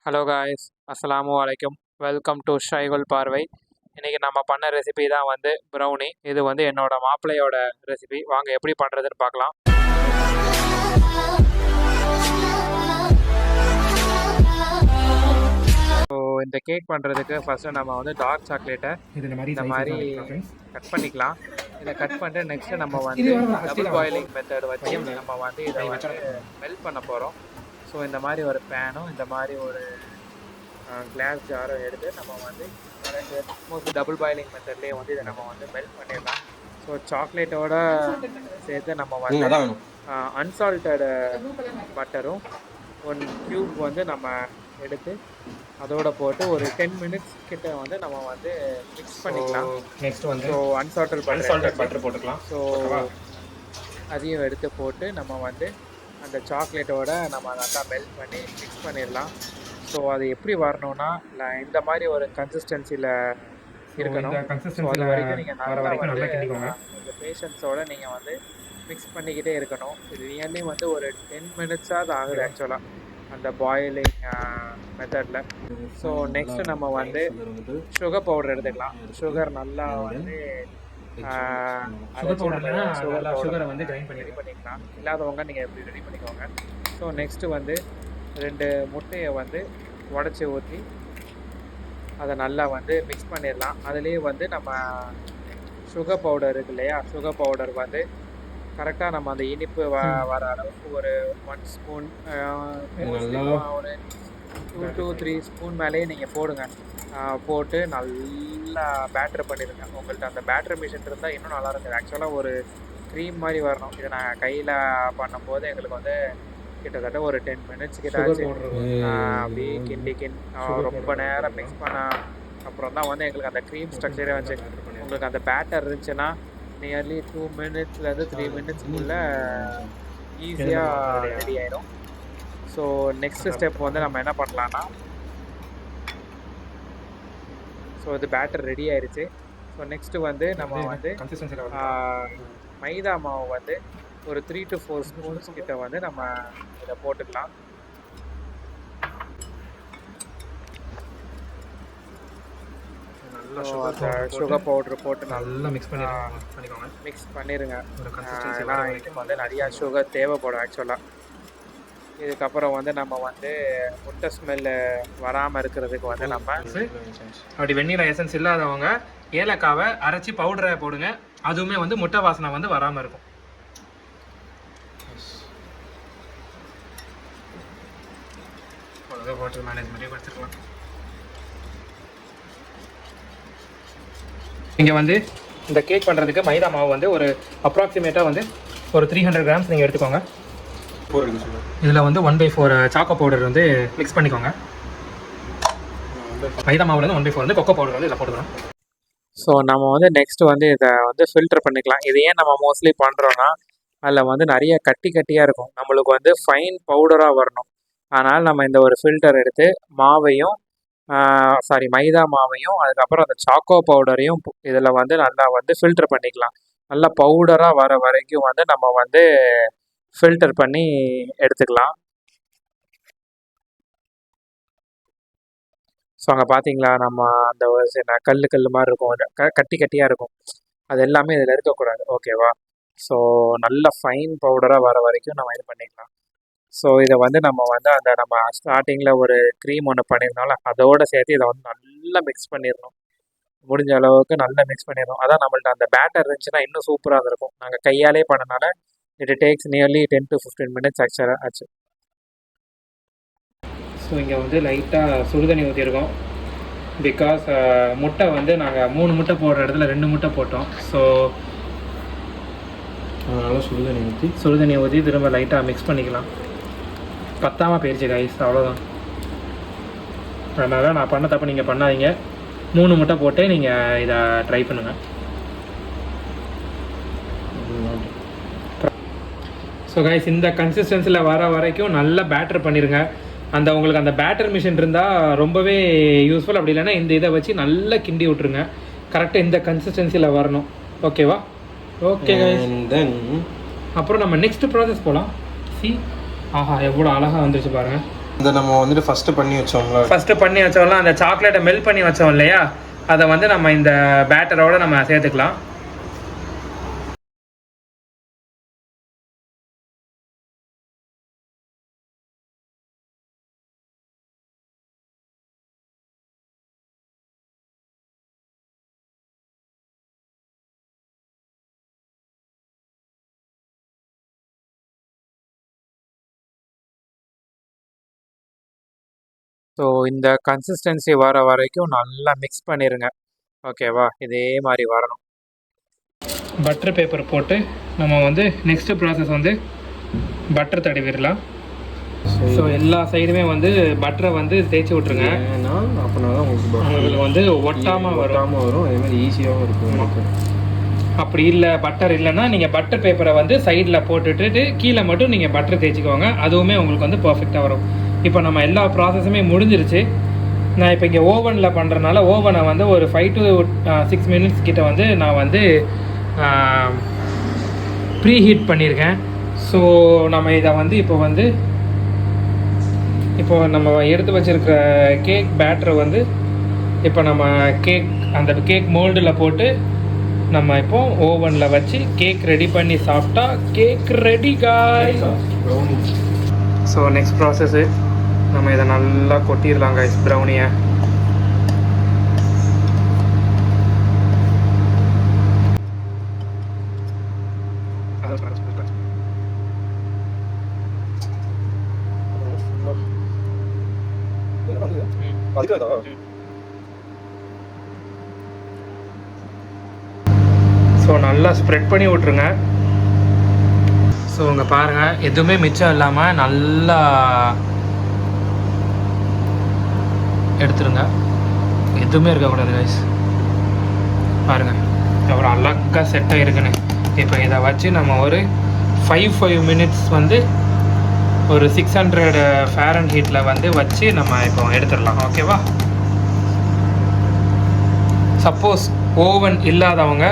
Hello guys, அஸ்ஸலாமு அலைக்கும். Welcome to ஷைகுல் பார்வை. இன்றைக்கி நம்ம பண்ண ரெசிபி தான் வந்து ப்ரௌனி. இது வந்து என்னோட மாப்பிள்ளையோட ரெசிபி. வாங்க எப்படி பண்ணுறதுன்னு பார்க்கலாம். ஸோ இந்த கேக் பண்ணுறதுக்கு ஃபஸ்ட்டு நம்ம வந்து டார்க் சாக்லேட்டை இந்த மாதிரி கட் பண்ணிக்கலாம். இதை கட் பண்ணிட்டு நெக்ஸ்ட்டு நம்ம வந்து டபுள் பாயிலிங் மெத்தட் வச்சு நம்ம வந்து இதை வந்து மெல்ட் பண்ண போகிறோம். ஸோ இந்த மாதிரி ஒரு பேனும் இந்த மாதிரி ஒரு கிளாஸ் ஜாரும் எடுத்து நம்ம வந்து மோஸ்ட்லி டபுள் பாயிலிங் மெத்தட்லேயே வந்து இதை நம்ம வந்து மெல்ட் பண்ணிடலாம். ஸோ சாக்லேட்டோட சேர்த்து நம்ம வந்து அன்சால்ட்டட் பட்டரும் 1 க்யூப் வந்து நம்ம எடுத்து அதோட போட்டு ஒரு 10 மினிட்ஸ் கிட்ட வந்து நம்ம வந்து மிக்ஸ் பண்ணிக்கலாம். நெக்ஸ்ட் வந்து ஸோ அன்சால்ட்டட் பட்டர் போட்டுக்கலாம். ஸோ அதையும் எடுத்து போட்டு நம்ம வந்து அந்த சாக்லேட்டோட நம்ம நல்லா மெல்ட் பண்ணி மிக்ஸ் பண்ணிடலாம். ஸோ அது எப்படி வரணும்னா இந்த மாதிரி ஒரு கன்சிஸ்டன்சியில் இருக்கணும். அது வரைக்கும் நீங்கள் நல்லா கொஞ்சம் பேஷன்ஸோடு நீங்கள் வந்து மிக்ஸ் பண்ணிக்கிட்டே இருக்கணும். இது நியர்லி வந்து ஒரு 10 மினிட்ஸாக அது ஆகுது ஆக்சுவலாக அந்த பாயிலிங் மெத்தடில். ஸோ நெக்ஸ்ட்டு நம்ம வந்து சுகர் பவுடர் எடுத்துக்கலாம். சுகர் நல்லா வந்து சுகரை வந்து கிரைண்ட் பண்ணிக்கலாம். இல்லாதவங்க நீங்கள் எப்படி ரெடி பண்ணிக்கோங்க. ஸோ நெக்ஸ்ட்டு வந்து 2 முட்டையை வந்து உடச்சி ஊற்றி அதை நல்லா வந்து மிக்ஸ் பண்ணிடலாம். அதுலேயே வந்து நம்ம சுகர் பவுடர் இருக்கு இல்லையா, சுகர் பவுடர் வந்து கரெக்டாக நம்ம அந்த இனிப்பு வர அளவுக்கு ஒரு 1 ஸ்பூன் ஒரு 2 to 3 ஸ்பூன் மேலேயே நீங்கள் போடுங்க. போட்டு நல்லா பேட்டர் பண்ணிடுங்க. உங்கள்கிட்ட அந்த பேட்டர் மிஷின் இருந்தால் இன்னும் நல்லா இருக்குது. ஆக்சுவலாக ஒரு க்ரீம் மாதிரி வரணும். இதை நான் கையில் பண்ணும்போது எங்களுக்கு வந்து கிட்டத்தட்ட ஒரு 10 மினிட்ஸ் கிட்ட ஆச்சு. அப்படியே கிண்டி ரொம்ப நேரம் மிக்ஸ் பண்ண அப்புறம் தான் வந்து எங்களுக்கு அந்த க்ரீம் ஸ்ட்ரக்சரே வந்துச்சு. உங்களுக்கு அந்த பேட்டர் இருந்துச்சுன்னா நியர்லி 2 மினிட்ஸ்லேருந்து 3 மினிட்ஸ்க்குள்ளே ஈஸியாக ரெடி ஆகிடும். ஸோ நெக்ஸ்ட் ஸ்டெப் வந்து நம்ம என்ன பண்ணலான்னா, ஸோ இது பேட்டர் ரெடி ஆயிடுச்சு. ஸோ நெக்ஸ்ட்டு வந்து நம்ம வந்து மைதா மாவு வந்து ஒரு 3 to 4 ஸ்பூன்ஸ் கிட்ட வந்து நம்ம இதை போட்டுக்கலாம். சுகர் பவுட்ரு போட்டு நல்லா மிக்ஸ் பண்ணிடுங்க. ஏன்னா இதுக்கு வந்து நிறையா சுகர் தேவைப்படும் ஆக்சுவலாக. இதுக்கப்புறம் வந்து நம்ம வந்து முட்டை ஸ்மெல்லு வராமல் இருக்கிறதுக்கு வந்து நம்ம அப்படி வெண்ணிலா எசன்ஸ் இல்லாதவங்க ஏலக்காவை அரைச்சி பவுடரை போடுங்க. அதுவுமே வந்து முட்டை வாசனை வந்து வராமல் இருக்கும். வாட்டர் மேனேஜ்மெண்ட்டே வச்சுருக்கலாம். இங்கே வந்து இந்த கேக் பண்ணுறதுக்கு மைதா மாவு வந்து ஒரு அப்ராக்சிமேட்டாக வந்து ஒரு 300 கிராம்ஸ் நீங்கள் எடுத்துக்கோங்க. இதில் வந்து 1/4 சாக்கோ பவுடர் வந்து மிக்ஸ் பண்ணிக்கோங்க. மைதா மாவில் வந்து 1/4 வந்து கொக்கோ பவுடர் வந்து இதில் போட்டுக்கலாம். ஸோ நம்ம வந்து நெக்ஸ்ட்டு வந்து இதை வந்து ஃபில்டர் பண்ணிக்கலாம். இது ஏன் நம்ம மோஸ்ட்லி பண்ணுறோன்னா, அதில் வந்து நிறைய கட்டியாக இருக்கும். நம்மளுக்கு வந்து ஃபைன் பவுடராக வரணும். அதனால் நம்ம இந்த ஒரு ஃபில்டர் எடுத்து மாவையும் மைதா மாவையும் அதுக்கப்புறம் அந்த சாக்கோ பவுடரையும் இதில் வந்து நல்லா வந்து ஃபில்டர் பண்ணிக்கலாம். நல்லா பவுடராக வர வரைக்கும் வந்து நம்ம வந்து ஃபில்டர் பண்ணி எடுத்துக்கலாம். ஸோ அங்கே பார்த்தீங்களா, நம்ம அந்த கல் மாதிரி இருக்கும், கட்டியாக இருக்கும். அது எல்லாமே இதில் இருக்கக்கூடாது. ஓகேவா? ஸோ நல்ல ஃபைன் பவுடராக வர வரைக்கும் நம்ம இது பண்ணிக்கலாம். ஸோ இதை வந்து நம்ம வந்து அந்த நம்ம ஸ்டார்டிங்கில் ஒரு க்ரீம் ஒன்று பண்ணியிருந்தோம்ல, அதோடு சேர்த்து இதை வந்து நல்லா மிக்ஸ் பண்ணிடணும். முடிஞ்ச அளவுக்கு நல்லா மிக்ஸ் பண்ணிடணும். அதான் நம்மள்ட்ட அந்த பேட்டர் இருந்துச்சுன்னா இன்னும் சூப்பராக இருந்திருக்கும். நாங்கள் கையாலே பண்ணனால it takes nearly 10 to 15 minutes ஆச்சு. ஸோ இங்கே வந்து லைட்டாக சுடுதண்ணி ஊற்றிருக்கோம். பிகாஸ் முட்டை வந்து நாங்கள் 3 முட்டை போடுற இடத்துல 2 முட்டை போட்டோம். ஸோ அதனால் சுடுதண்ணி ஊற்றி திரும்ப லைட்டாக மிக்ஸ் பண்ணிக்கலாம். பத்தாமல் போயிடுச்சு கைஸ், அவ்வளோதான். அதனால் நான் பண்ண தப்பு நீங்கள் பண்ணாதீங்க. 3 முட்டை போட்டு நீங்கள் இதை ட்ரை பண்ணுங்கள். ஸோ கைஸ், இந்த கன்சிஸ்டன்சியில் வர வரைக்கும் நல்லா பேட்டர் பண்ணிடுங்க. உங்களுக்கு அந்த பேட்டர் மிஷின் இருந்தால் ரொம்பவே யூஸ்ஃபுல். அப்படி இல்லைன்னா இந்த இதை வச்சு நல்லா கிண்டி விட்ருங்க. கரெக்டாக இந்த கன்சிஸ்டன்சியில் வரணும். ஓகேவா? ஓகே கைஸ், அப்புறம் நம்ம நெக்ஸ்ட் ப்ராசஸ் போகலாம். ஆஹா, எவ்வளோ அழகாக வந்துருச்சு பாருங்கள். இந்த நம்ம வந்துட்டு ஃபஸ்ட்டு பண்ணி வச்சோம்ல, ஃபஸ்ட்டு பண்ணி வச்சோம்ல அந்த சாக்லேட்டை மெல்ட் பண்ணி வச்சோம் இல்லையா, அதை வந்து நம்ம இந்த பேட்டரோட நம்ம சேர்த்துக்கலாம். ஸோ இந்த கன்சிஸ்டன்சி வர வரைக்கும் நல்லா மிக்ஸ் பண்ணிடுங்க. ஓகேவா, இதே மாதிரி வரணும். பட்டர் பேப்பர் போட்டு நம்ம வந்து நெக்ஸ்ட்டு ப்ராசஸ் வந்து பட்டர் தடவிடலாம். ஸோ எல்லா சைடுமே வந்து பட்டரை வந்து தேய்ச்சி விட்ருங்க. ஏன்னா அப்படின்னா தான் உங்களுக்கு வந்து ஒட்டாமல் வரும், அதே மாதிரி ஈஸியாகவும் இருக்கும். அப்படி இல்லை பட்டர் இல்லைன்னா நீங்கள் பட்டர் பேப்பரை வந்து சைடில் போட்டுட்டு கீழே மட்டும் நீங்கள் பட்டர் தேய்ச்சிக்கோங்க, அதுவுமே உங்களுக்கு வந்து பர்ஃபெக்டாக வரும். இப்போ நம்ம எல்லா ப்ராசஸுமே முடிஞ்சிருச்சு. நான் இப்போ இங்கே ஓவனில் பண்ணுறதுனால ஓவனை வந்து ஒரு 5 to 6 minutes கிட்ட வந்து நான் வந்து ப்ரீ ஹீட் பண்ணியிருக்கேன். ஸோ நம்ம இதை வந்து இப்போ நம்ம எடுத்து வச்சுருக்க கேக் பேட்டரை வந்து இப்போ நம்ம அந்த கேக் மோல்டில் போட்டு நம்ம இப்போ ஓவனில் வச்சு கேக் ரெடி பண்ணி சாப்பிட்டா கேக் ரெடி காய். ஸோ நெக்ஸ்ட் ப்ராசஸ்ஸு நம்ம இதை நல்லா கொட்டிடலாம் கைஸ் ப்ரௌனியை. ஸோ நல்லா ஸ்ப்ரெட் பண்ணி விட்ருங்க. ஸோ இங்கே பாருங்கள், எதுவுமே மிச்சம் இல்லாமல் நல்லா எடுத்துருங்க, எதுவுமே இருக்கக்கூடாது கைஸ். பாருங்கள் எவ்வளோ அழகாக செட் ஆகிருக்குன்னு. இப்போ இதை வச்சு நம்ம ஒரு 5 minutes வந்து ஒரு 600 Fahrenheitல வந்து வச்சு நம்ம இப்போ எடுத்துடலாம். ஓகேவா, சப்போஸ் ஓவன் இல்லாதவங்க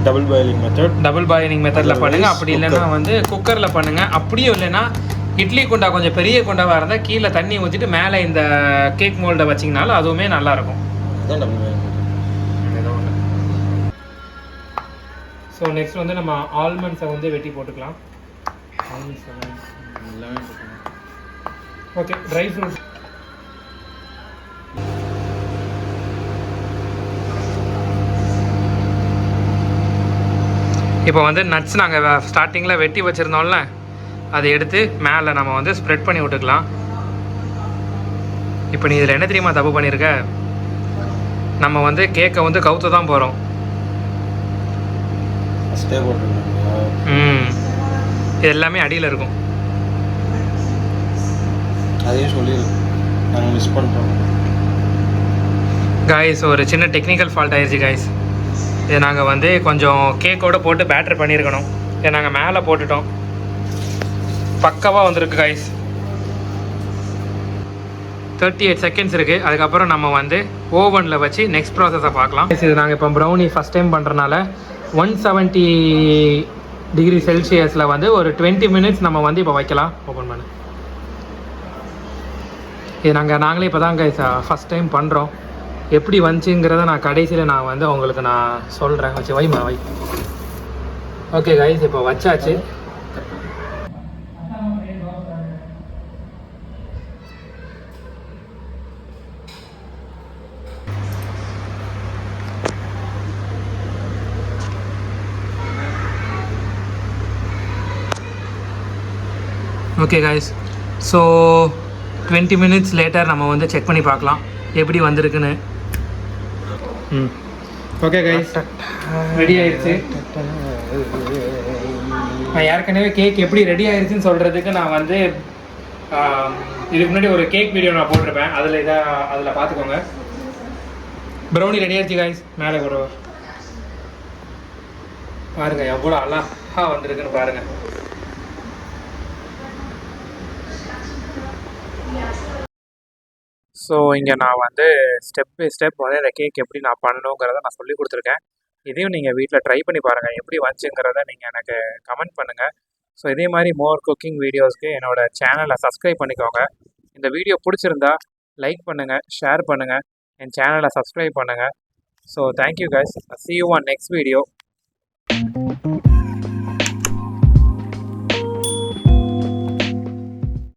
டபுள் பாயிலிங் மெத்தடில் பண்ணுங்கள். அப்படி இல்லைன்னா வந்து குக்கரில் பண்ணுங்கள். அப்படியும் இல்லைன்னா இட்லி குண்டா கொஞ்சம் பெரிய குண்டாவாக இருந்தால் கீழே தண்ணி ஊற்றிட்டு மேலே இந்த கேக் மோல்டை வச்சிங்கனாலும் அதுவுமே நல்லாயிருக்கும். ஸோ நெக்ஸ்ட் வந்து நம்ம ஆல்மண்ட்ஸை வந்து வெட்டி போட்டுக்கலாம். ஓகே, ட்ரை ஃப்ரூட்ஸ் இப்போ வந்து நட்ஸ் நாங்கள் ஸ்டார்டிங்கில் வெட்டி வச்சுருந்தோம்ல, அதை எடுத்து மேலே நம்ம வந்து ஸ்ப்ரெட் பண்ணி விட்டுக்கலாம். இப்போ நீ இதில் என்ன தெரியுமா தப்பு பண்ணியிருக்க, நம்ம வந்து கேக்கை வந்து கவுத்து தான் போகிறோம். இது எல்லாமே அடியில் இருக்கும். அதையும் சொல்லிடு, நாங்கள் மிஸ் பண்ணுறோம் காய்ஸ். ஒரு சின்ன டெக்னிக்கல் ஃபால்ட் ஆயிடுச்சு காய்ஸ். இதை நாங்கள் வந்து கொஞ்சம் கேக்கோடு போட்டு பேட்டர் பண்ணியிருக்கணும். இதை நாங்கள் மேலே போட்டுட்டோம். பக்காவாக வந்திருக்கு காய்ஸ். 38 செகண்ட்ஸ் இருக்குது. அதுக்கப்புறம் நம்ம வந்து ஓவனில் வச்சு நெக்ஸ்ட் ப்ராசஸை பார்க்கலாம். இது நாங்கள் இப்போ ப்ரௌனி ஃபஸ்ட் டைம் பண்ணுறனால 170 டிகிரி செல்சியஸில் வந்து ஒரு 20 minutes நம்ம வந்து இப்போ வைக்கலாம். ஓப்பன் பண்ணு. இது நாங்களே இப்போ தான் கைஸ் ஃபஸ்ட் டைம் பண்ணுறோம். எப்படி வந்துச்சுங்கிறத நான் கடைசியில் நான் வந்து உங்களுக்கு நான் சொல்கிறேன். வச்சு வைமா வை. ஓகே கைஸ், இப்போ வச்சாச்சு. Okay guys, so 20 minutes later நம்ம வந்து செக் பண்ணி பார்க்கலாம் எப்படி வந்திருக்குன்னு. ஓகே கைஸ், ரெடி ஆயிடுச்சு. நான் ஏற்கனவே கேக் எப்படி ரெடி ஆயிடுச்சுன்னு சொல்கிறதுக்கு நான் வந்து இதுக்கு முன்னாடி ஒரு கேக் வீடியோ நான் போட்டிருப்பேன். அதில் பார்த்துக்கோங்க. ப்ரௌனி ரெடி ஆயிடுச்சு கைஸ். மேலே ஒரு பாருங்கள் எவ்வளோ அழகாக வந்திருக்குன்னு பாருங்கள். ஸோ இங்கே நான் வந்து ஸ்டெப் பை ஸ்டெப் வந்து இந்த கேக் எப்படி நான் பண்ணணுங்கிறத நான் சொல்லி கொடுத்துருக்கேன். இதையும் நீங்கள் வீட்டில் ட்ரை பண்ணி பாருங்கள், எப்படி வந்துச்சுங்கிறத நீங்கள் எனக்கு கமெண்ட் பண்ணுங்கள். ஸோ இதே மாதிரி மோர் குக்கிங் வீடியோஸ்க்கு என்னோடய சேனலை சப்ஸ்கிரைப் பண்ணிக்கோங்க. இந்த வீடியோ பிடிச்சிருந்தா லைக் பண்ணுங்கள், ஷேர் பண்ணுங்கள், என் சேனலை சப்ஸ்கிரைப் பண்ணுங்கள். So thank you guys. see you on next video.